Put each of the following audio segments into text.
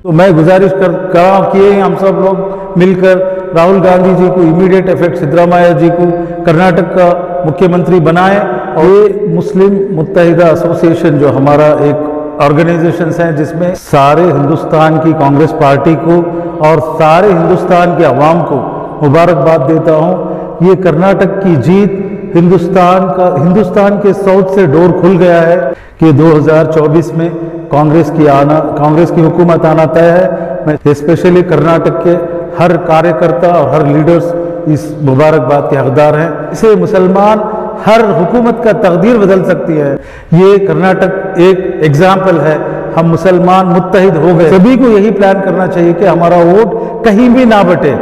तो मैं गुजारिश करा कि हम सब लोग मिलकर राहुल गांधी जी को इमीडिएट इफेक्ट सिद्धरामैया जी को कर्नाटक का मुख्यमंत्री बनाएं। और ये मुस्लिम मुत्तहिदा एसोसिएशन जो हमारा एक ऑर्गेनाइजेशन है जिसमें सारे हिंदुस्तान की कांग्रेस पार्टी को और सारे हिंदुस्तान के अवाम को मुबारकबाद देता हूँ। ये कर्नाटक की जीत हिंदुस्तान के साउथ से डोर खुल गया है कि 2024 में कांग्रेस की हुकूमत आना तय है। मैं स्पेशली कर्नाटक के हर कार्यकर्ता और हर लीडर्स इस मुबारकबाद के हकदार हैं। इसे मुसलमान हर हुकूमत का तकदीर बदल सकती है। ये कर्नाटक एक एग्जाम्पल है। हम मुसलमान मुत्तहिद हो गए। सभी को यही प्लान करना चाहिए कि हमारा वोट कहीं भी ना बटे।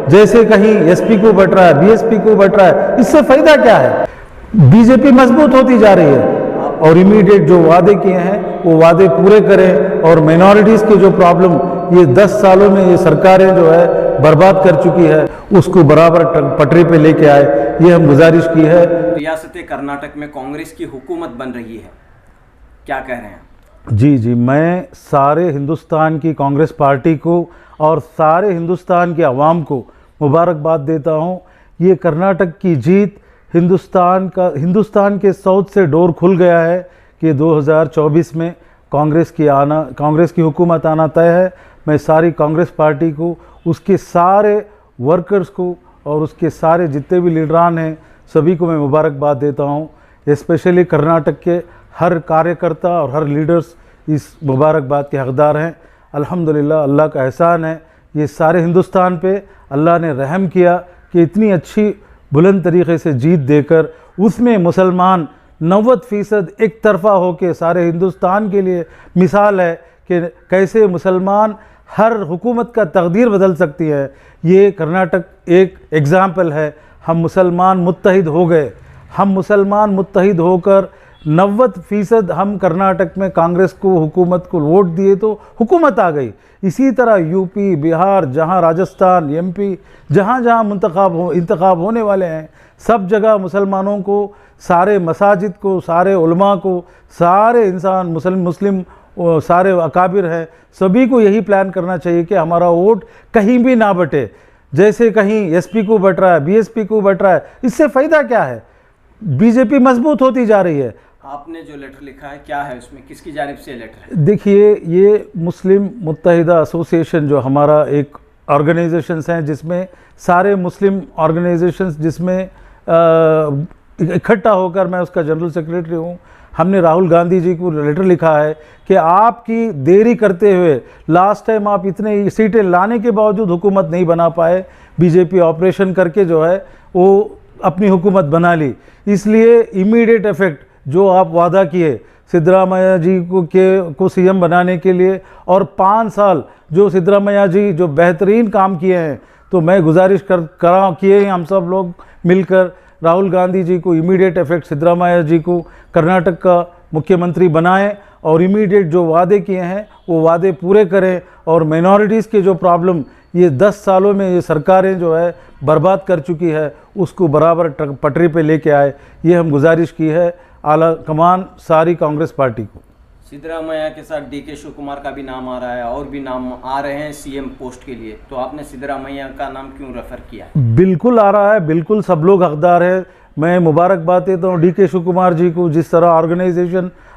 जैसे कहीं एसपी को बट रहा है, बीएसपी को बट रहा है, इससे फायदा क्या है? बीजेपी मजबूत होती जा रही है। और इमीडिएट जो वादे किए हैं वो वादे पूरे करें। और माइनॉरिटीज़ की जो प्रॉब्लम ये 10 सालों में ये सरकारें जो है बर्बाद कर चुकी है, उसको बराबर पटरी पे लेके आए, ये हम गुजारिश की है। रियासत कर्नाटक में कांग्रेस की हुकूमत बन रही है, क्या कह रहे हैं? जी, मैं सारे हिंदुस्तान की कांग्रेस पार्टी को और सारे हिंदुस्तान के अवाम को मुबारकबाद देता हूँ। ये कर्नाटक की जीत हिंदुस्तान के साउथ से डोर खुल गया है कि 2024 में कांग्रेस की हुकूमत आना तय है। मैं सारी कांग्रेस पार्टी को, उसके सारे वर्कर्स को और उसके सारे जितने भी लीडरान हैं सभी को मैं मुबारकबाद देता हूँ। स्पेशली कर्नाटक के हर कार्यकर्ता और हर लीडर्स इस मुबारकबाद के हकदार हैं। अल्हम्दुलिल्लाह, अल्लाह का एहसान है ये सारे हिंदुस्तान पे अल्लाह ने रहम किया कि इतनी अच्छी बुलंद तरीक़े से जीत देकर उसमें मुसलमान 90% एक तरफ़ा होकर सारे हिंदुस्तान के लिए मिसाल है कि कैसे मुसलमान हर हुकूमत का तकदीर बदल सकती है। ये कर्नाटक एक एग्ज़ाम्पल है। हम मुसलमान मुत्तहिद हो गए। हम मुसलमान मुत्तहिद होकर 90% हम कर्नाटक में कांग्रेस को हुकूमत को वोट दिए तो हुकूमत आ गई। इसी तरह यूपी, बिहार, जहां राजस्थान, एमपी, जहां जहां इंतखाब होने वाले हैं, सब जगह मुसलमानों को, सारे मसाजिद को, सारे उलमा को, सारे इंसान मुस्लिम सारे अकाबिर हैं, सभी को यही प्लान करना चाहिए कि हमारा वोट कहीं भी ना बटे। जैसे कहीं एसपी को बट रहा है, बीएसपी को बट रहा है, इससे फ़ायदा क्या है? बीजेपी मजबूत होती जा रही है। आपने जो लेटर लिखा है क्या है उसमें, किसकी जानिब से लेटर है? देखिए, ये मुस्लिम मुत्तहिदा एसोसिएशन जो हमारा एक ऑर्गेनाइजेशन है जिसमें सारे मुस्लिम ऑर्गेनाइजेशंस जिसमें इकट्ठा होकर मैं उसका जनरल सेक्रेटरी हूँ। हमने राहुल गांधी जी को लेटर लिखा है कि आपकी देरी करते हुए लास्ट टाइम आप इतने सीटें लाने के बावजूद हुकूमत नहीं बना पाए। बीजेपी ऑपरेशन करके जो है वो अपनी हुकूमत बना ली। इसलिए इमीडिएट इफेक्ट जो आप वादा किए सिद्धरामैया जी को सीएम बनाने के लिए, और 5 साल जो सिद्धरामैया जी जो बेहतरीन काम किए हैं, तो मैं गुजारिश करा किए हम सब लोग मिलकर राहुल गांधी जी को इमीडिएट इफेक्ट सिद्धरामैया जी को कर्नाटक का मुख्यमंत्री बनाएं। और इमीडिएट जो वादे किए हैं वो वादे पूरे करें। और माइनॉरिटीज़ के जो प्रॉब्लम ये 10 सालों में ये सरकारें जो है बर्बाद कर चुकी है, उसको बराबर पटरी पे लेके आए, ये हम गुजारिश की है आला कमान सारी कांग्रेस पार्टी को। सिद्धरामैया के साथ डीके शिव कुमार का भी नाम आ रहा है और भी नाम आ रहे हैं सीएम पोस्ट के लिए, तो आपने सिद्धरामैया का नाम क्यों रेफर किया? बिल्कुल आ रहा है, बिल्कुल सब लोग हकदार है। मैं मुबारकबाद देता हूँ डीके शिव कुमार जी को, जिस तरह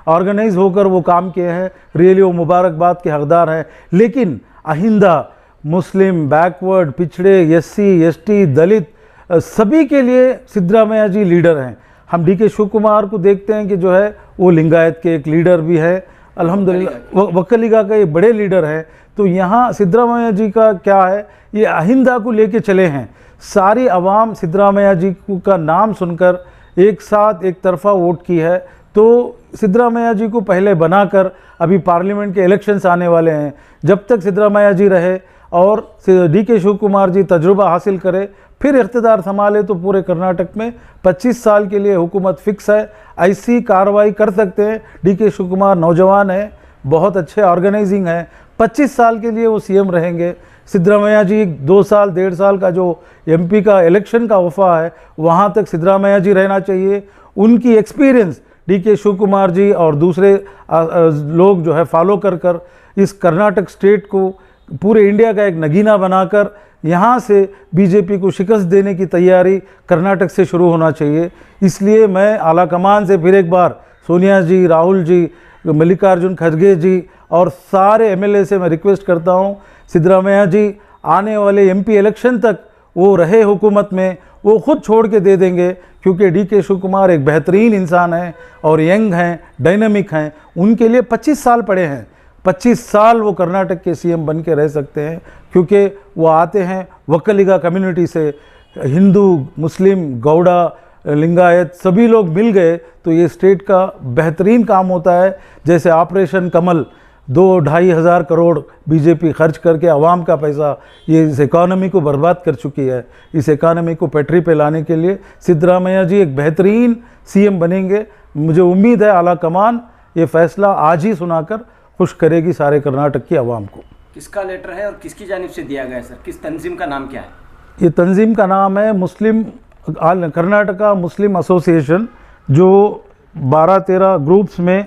ऑर्गेनाइज होकर वो काम किए हैं, रियली वो मुबारकबाद के हकदार हैं। लेकिन आइंदा मुस्लिम, बैकवर्ड, पिछड़े, एससी, एसटी, दलित सभी के लिए सिद्धरामैया जी लीडर हैं। हम डीके शिव कुमार को देखते हैं कि जो है वो लिंगायत के एक लीडर भी है, अल्हम्दुलिल्लाह वक्कलीगा का एक बड़े लीडर हैं। तो यहाँ सिद्धरामैया जी का क्या है, ये आइंदा को लेके चले हैं। सारी आवाम सिद्धरामैया जी का नाम सुनकर एक साथ एक तरफा वोट की है। तो सिद्धरामैया जी को पहले बनाकर, अभी पार्लियामेंट के इलेक्शंस आने वाले हैं, जब तक सिद्धरामैया जी रहे और डीके शिव कुमार जी तजुर्बा हासिल करे, फिर इख्तिदार संभाले, तो पूरे कर्नाटक में 25 साल के लिए हुकूमत फिक्स है। ऐसी कार्रवाई कर सकते हैं। डीके शिव कुमार नौजवान है, बहुत अच्छे ऑर्गेनाइजिंग है, 25 साल के लिए वो सीएम रहेंगे। सिद्धरामैया जी 2 साल 1.5 साल का जो एमपी का इलेक्शन का वफा है, वहाँ तक सिद्धरामैया जी रहना चाहिए। उनकी एक्सपीरियंस डीके शिव कुमार जी और दूसरे लोग जो है फॉलो कर इस कर्नाटक स्टेट को पूरे इंडिया का एक नगीना बनाकर यहाँ से बीजेपी को शिकस्त देने की तैयारी कर्नाटक से शुरू होना चाहिए। इसलिए मैं आला कमान से फिर एक बार सोनिया जी, राहुल जी, मल्लिकार्जुन खड़गे जी और सारे एमएलए से मैं रिक्वेस्ट करता हूँ, सिद्धरामैया जी आने वाले एमपी इलेक्शन तक वो रहे हुकूमत में, वो खुद छोड़ के दे देंगे, क्योंकि डीके शिव कुमार एक बेहतरीन इंसान हैं और यंग हैं, डायनामिक हैं। उनके लिए 25 साल पड़े हैं, 25 साल वो कर्नाटक के सीएम बन के रह सकते हैं, क्योंकि वो आते हैं वक्कलिगा कम्युनिटी से। हिंदू, मुस्लिम, गौड़ा, लिंगायत सभी लोग मिल गए तो ये स्टेट का बेहतरीन काम होता है। जैसे ऑपरेशन कमल 2-2.5 हज़ार करोड़ बीजेपी खर्च करके आवाम का पैसा ये इस इकॉनमी को बर्बाद कर चुकी है। इस इकॉनमी को पटरी पे लाने के लिए सिद्धरामैया जी एक बेहतरीन सीएम बनेंगे। मुझे उम्मीद है आला कमान ये फैसला आज ही सुनाकर खुश करेगी सारे कर्नाटक की आवाम को। किसका लेटर है और किसकी जानिब से दिया गया है सर? किस तंजीम का नाम क्या है? ये तंजीम का नाम है मुस्लिम कर्नाटका मुस्लिम एसोसिएशन, जो 12-13 ग्रुप्स में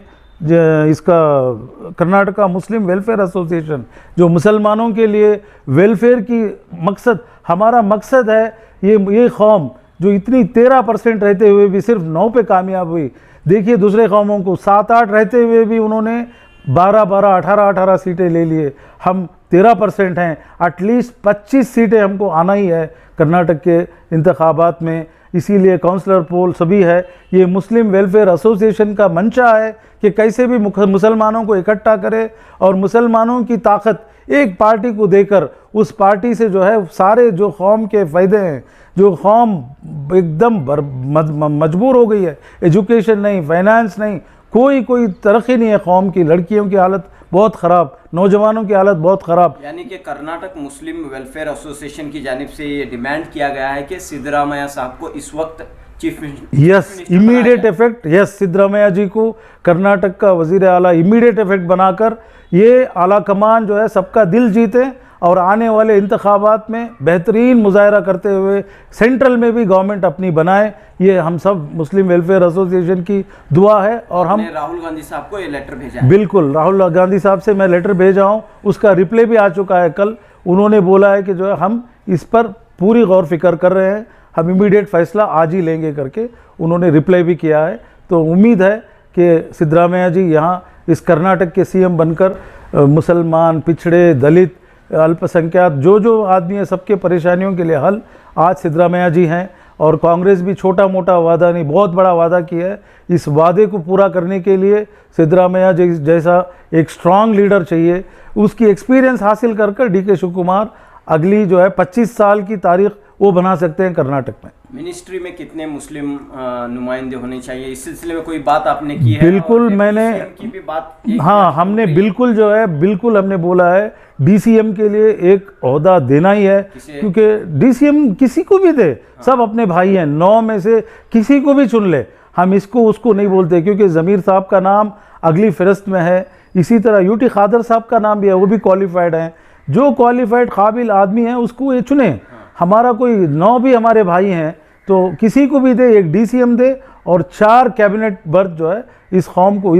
इसका कर्नाटका मुस्लिम वेलफेयर एसोसिएशन, जो मुसलमानों के लिए वेलफेयर की मकसद, हमारा मकसद है ये कौम जो इतनी 13% रहते हुए भी सिर्फ 9 पे कामयाब हुई। देखिए दूसरे कौमों को 7-8 रहते हुए भी उन्होंने 12-12, 18-18 सीटें ले लिए। हम 13% हैं, एटलीस्ट 25 सीटें हमको आना ही है कर्नाटक के इंतखाबात में। इसीलिए काउंसलर पोल सभी है। ये मुस्लिम वेलफेयर एसोसिएशन का मंशा है कि कैसे भी मुसलमानों को इकट्ठा करे और मुसलमानों की ताकत एक पार्टी को देकर उस पार्टी से जो है सारे जो कौम के फ़ायदे हैं, जो कौम एकदम मजबूर हो गई है, एजुकेशन नहीं, फाइनेंस नहीं, कोई तरक्की नहीं है कौम की, लड़कियों की हालत बहुत ख़राब, नौजवानों की हालत बहुत ख़राब। यानी कि कर्नाटक मुस्लिम वेलफेयर एसोसिएशन की जानिब से ये डिमांड किया गया है कि सिद्धरामैया साहब को इस वक्त chief minister immediate effect, Siddaramaiah ji को कर्नाटक का वजीर आला इमीडिएट इफेक्ट बनाकर ये आला कमान जो है सबका दिल जीते और आने वाले इंतखाबात में बेहतरीन मुजाहरा करते हुए सेंट्रल में भी गवर्नमेंट अपनी बनाए। ये हम सब मुस्लिम वेलफेयर एसोसिएशन की दुआ है। और हम राहुल गांधी साहब को ये लेटर भेजा है। बिल्कुल, राहुल गांधी साहब से मैं लेटर भेजा हूँ, उसका रिप्लाई भी आ चुका है कल। उन्होंने बोला है कि जो है हम इस पर पूरी गौर फिक्र कर रहे हैं, हम इमीडिएट फैसला आज ही लेंगे करके उन्होंने रिप्लाई भी किया है। तो उम्मीद है कि सिद्धरामैया जी यहाँ इस कर्नाटक के सीएम बनकर मुसलमान, पिछड़े, दलित, अल्पसंख्यक जो आदमी है सबके परेशानियों के लिए हल आज सिद्धरामैया जी हैं। और कांग्रेस भी छोटा मोटा वादा नहीं, बहुत बड़ा वादा किया है। इस वादे को पूरा करने के लिए सिद्धरामैया जी जैसा एक स्ट्रांग लीडर चाहिए। उसकी एक्सपीरियंस हासिल कर डीके शिव कुमार अगली जो है 25 साल की तारीख वो बना सकते हैं कर्नाटक में। मिनिस्ट्री में कितने मुस्लिम नुमाइंदे होने चाहिए, इस सिलसिले में कोई बात आपने की है? बिल्कुल, मैंने की भी बात हमने बिल्कुल जो है बिल्कुल हमने बोला है डीसीएम के लिए एक ओहदा देना ही है, क्योंकि डीसीएम किसी को भी दे, सब अपने भाई हैं, 9 में से किसी को भी चुन ले, हम इसको उसको नहीं बोलते, क्योंकि ज़मीर साहब का नाम अगली फहरिस्त में है। इसी तरह यूटी खादर साहब का नाम भी है, वो भी क्वालिफाइड हैं। जो क्वालिफाइड काबिल आदमी है उसको ये चुने। हमारा कोई 9 भी हमारे भाई हैं, तो किसी को भी दे, एक डीसीएम दे और 4 कैबिनेट बर्थ जो है इस कौम को,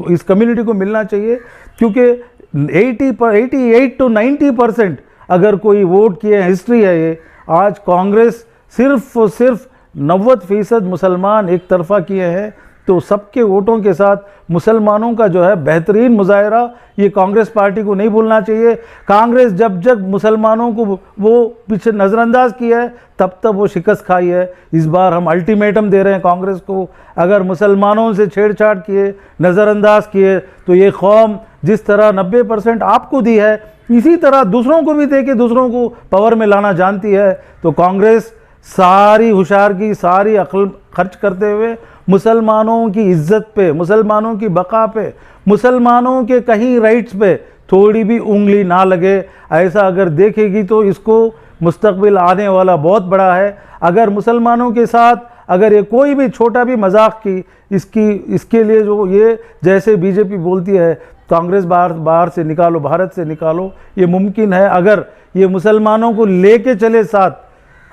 इस कम्युनिटी को मिलना चाहिए। क्योंकि 88 to 90% अगर कोई वोट किए, हिस्ट्री है ये। आज कांग्रेस सिर्फ और सिर्फ 90% मुसलमान एक तरफा किए हैं, तो सबके वोटों के साथ मुसलमानों का जो है बेहतरीन मुजाहरा ये कांग्रेस पार्टी को नहीं भूलना चाहिए। कांग्रेस जब मुसलमानों को वो पीछे नज़रअंदाज किया है तब वो शिकस्त खाई है। इस बार हम अल्टीमेटम दे रहे हैं कांग्रेस को, अगर मुसलमानों से छेड़छाड़ किए, नज़रअंदाज किए, तो ये कौम जिस तरह 90% आपको दी है इसी तरह दूसरों को भी दे के दूसरों को पावर में लाना जानती है। तो कांग्रेस सारी होशियारगी, सारी अक्ल खर्च करते हुए मुसलमानों की इज्जत पे, मुसलमानों की बका पे, मुसलमानों के कहीं राइट्स पे थोड़ी भी उंगली ना लगे, ऐसा अगर देखेगी तो इसको मुस्तकबिल आने वाला बहुत बड़ा है। अगर मुसलमानों के साथ अगर ये कोई भी छोटा भी मजाक की इसके लिए जो ये जैसे बीजेपी बोलती है कांग्रेस बाहर से निकालो, भारत से निकालो, ये मुमकिन है अगर ये मुसलमानों को लेके चले साथ।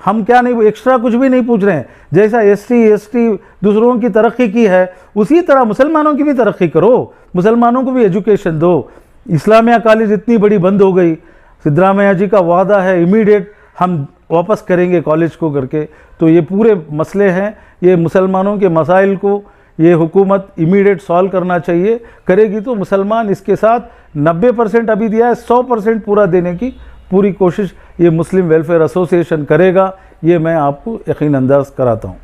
हम क्या नहीं, एक्स्ट्रा कुछ भी नहीं पूछ रहे हैं। जैसा एसटी दूसरों की तरक्की की है उसी तरह मुसलमानों की भी तरक्की करो, मुसलमानों को भी एजुकेशन दो। इस्लामिया कॉलेज इतनी बड़ी बंद हो गई, सिद्धरामैया जी का वादा है इमीडिएट हम वापस करेंगे कॉलेज को करके। तो ये पूरे मसले हैं, ये मुसलमानों के मसाइल को ये हुकूमत इमीडिएट सॉल्व करना चाहिए। करेगी तो मुसलमान इसके साथ 90% अभी दिया है, 100% पूरा देने की पूरी कोशिश ये मुस्लिम वेलफेयर एसोसिएशन करेगा, ये मैं आपको यकीन अंदाज कराता हूँ।